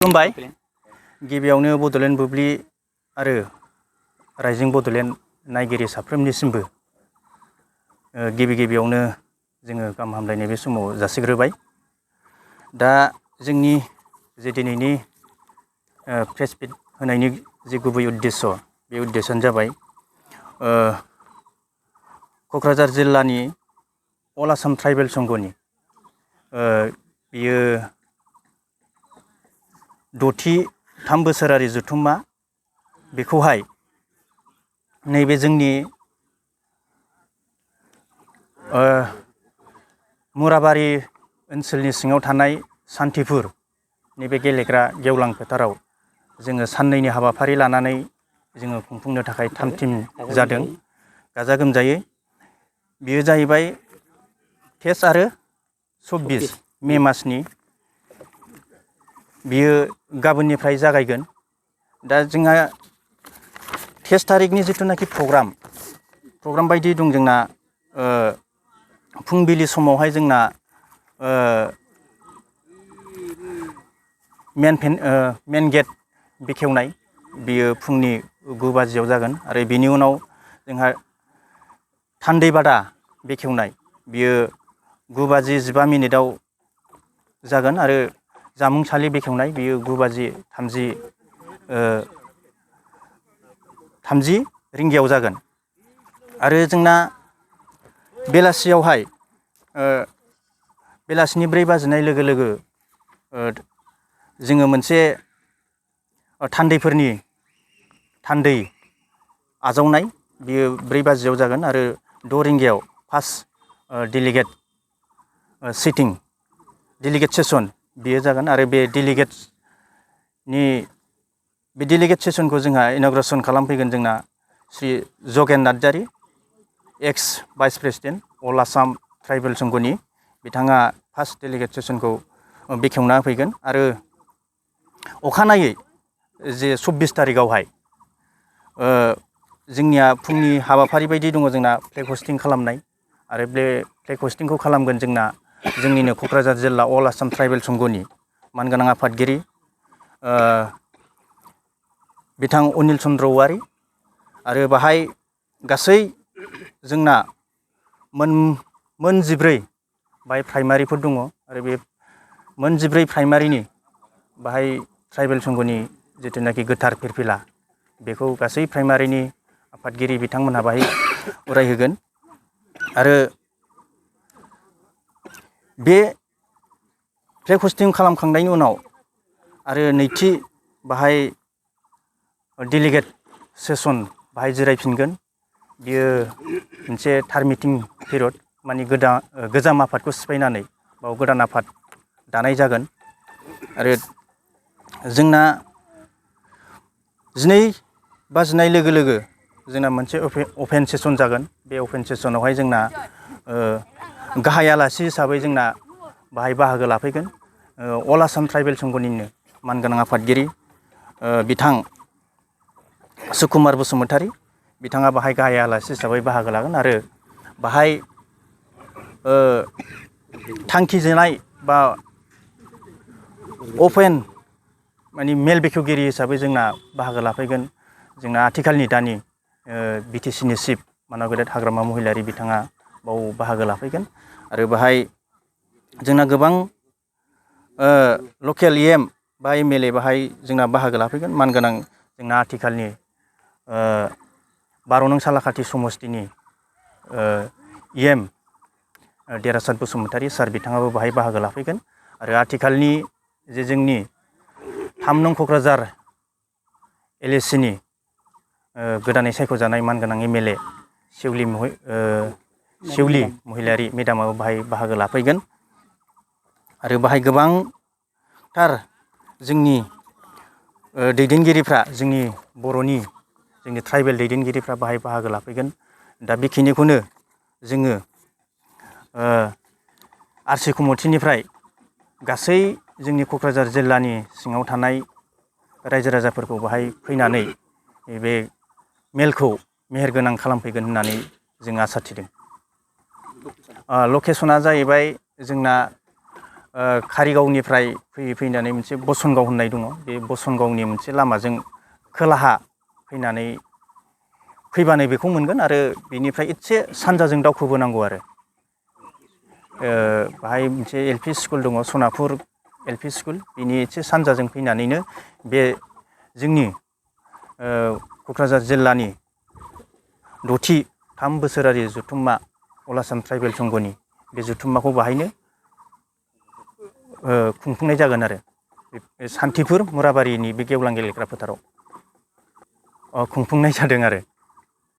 खुलुमबाय। गिबियावनो बड'लेण्ड बुब्लि आरो रायजों बड'लेण्ड नायगिरि साफ्रोमनिसिमबो गिबियावनो जोङो गाहाम हामलायनाय बे समाव जासिग्रोबाय। दा जोंनि जे दिनैनि प्रेस मिट होनायनि जे गुबै उद्देश्य बे उद्देश्यआनो जाबाय क'क्राझार जिल्लानि अल आसाम ट्राइबेल संघनि बियो 6थि बोसोरारि जथुम्मा बेखौहाय नैबे जोंनि मुराबारि ओनसोलनि सिङाव थानाय सान्थिपुर नैबे गेलेग्रा गेवलां फोथाराव जोङो साननैनि हाबाफारि लानानै जोङो खुंफुंनो थाखाय थाम-थिम जादों गाजा गोमजायै। बेयो जाहैबाय 23 आरो 24 मे मासनि। बियो गाबोननिफ्राय जागायगोन। दा जोंहा 23 थारिखनि जिथुनाखि प्रग्राम बायदि दं जोंना फुंबिलि समावहाय जोंना मेन गेट बेखेवनाय बियो फुंनि 9 बाजियाव जागोन आरो बिनि उनाव जोंहा थान्दै बादा बेखेवनाय बियो 9:15 जागोन आरो जामुंसालि बेखेवनाय बियो 9:30 जागोन। आरो जोंना बेलासियावहाय बेलासिनि 4 बाजिनाय लोगो लोगो जोङो मोनसे थान्दै आजावनाय बियो 4 बाजियाव जागोन आरो 6 रिंगायाव फार्स्ट डेलिगेट सेसन बियो जागोन आरो बे डेलिगेट सेसनखौ जोंहा इन'ग्रेसन खालामफैगोन जोंना श्री जगेन नार्जारि, एक्स भाइस प्रेसिडेन्ट अल आसाम ट्राइबेल संघनि बिथाङा फार्स्ट डेलिगेट सेसनखौ बेखेवना होफैगोन। आरो अखानायै जे 24 थारिखआवहाय जोंनिया फुंनि हाबाफारि बायदि दङ जोंना फ्लेग हस्टिं खालामनाय आरो बे फ्लेग हस्टिंखौ खालामगोन जोंनिनो क'क्राझार जिल्ला अल आसाम ट्राइबेल संघनि मानगोनां आफादगिरि बिथां अनिल चन्द्र औवारि। आरो बाहाय गासै जोंना मोन 14 बाहाय प्राइमारिफोर दङ आरो बे मोन 14 प्राइमारिनि बाहाय ट्राइबेल संघनि जिथुनाखि गोथार फिरफिला बेखौ गासै प्राइमारिनि आफादगिरि बिथांमोनहा बाहाय उरायहोगोन। आरो बे फ्लेग हस्टिं खालामखांनायनि उनाव आरो नैथि बाहाय डेलिगेट सेसन बाहाय जिरायफिनगोन। बियो मोनसे टार्म मिटिं पिरियड माने गोजाम आफादखौ सिफायनानै बाव गोदान आफाद दानाय जागोन। आरो जोंना 12 बाजिनाय लोगो लोगो जोंना मोनसे अपेन सेसन जागोन। बे अपेन सेसनावहाय जोंना गाहाय आलासि हिसाबै जोंना बाहाय बाहागो लाफैगोन अल आसाम ट्राइबेल संघनिनो मानगोनां आफादगिरि बिथां सुकुमार बसुमतारि बिथाङा बाहाय गाहाय आलासि हिसाबै बाहागो लागोन। आरो बाहाय थांखिजानाय बा अपेन माने मेल बेखेवगिरि हिसाबै जोंना बाहागो लाफैगोन जोंना आथिखालनि दानि BTC चिफ मानाव गेदेर हाग्रामा महिलारि बिथाङा बाव बाहागो लाफैगोन। आरो बाहाय जोंना गोबां लकेल EM बा MLA बाहाय जोंना बाहागो लाफैगोन। मानगोनां जोंना आथिखालनि 12 नं सालाकाथि समस्तिनि EM देरासात बसुमतारि सार बिथाङाबो बाहाय बाहागो लाफैगोन। आरो आथिखालनि जे जोंनि 3 नं क'क्राझार LAC नि गोदानै सायख'जानाय मानगोनां MLA सेउलि महिलारि मेडामाबो बाहाय बाहागो लाफैगोन। आरो बाहाय गोबांथार जोंनि दैदेनगिरिफ्रा जोंनि बर'नि जोंनि ट्राइबेल दैदेनगिरिफ्रा बाहाय बाहागो लाफैगोन। दा बेखिनिखौनो जोङो RC कमिटिनिफ्राय गासै जोंनि क'क्राझार जिल्लानि सिङाव थानाय रायजो राजाफोरखौ बाहाय फैनानै बे मेलखौ मेहेरगोनां खालामफैगोन होननानै जों आसा थिदों। लकेसना जाहैबाय जोंना कारिगावनिफ्राय फैनानै मोनसे बसनगाव होननाय दङ। बे बसनगावनि मोनसे लामाजों खोलाहा फैबानो बेखौ मोनगोन आरो बेनिफ्राय एसे सानजाजों दावखोबोनांगौ आरो बाहाय मोनसे LP स्कुल दङ, सनापुर LP स्कुल। बिनि एसे सानजाजों फैनानैनो बे जोंनि क'क्राझार जिल्लानि 6थि 3 बोसोरारि जथुम्मा अल आसाम ट्राइबेल संघनि बे जथुम्माखौ बाहायनो खुंफुंनाय जागोन आरो सान्थिफुर मुराबारिनि बे गेवलां गेलेग्रा फोथाराव खुंफुंनाय जादों आरो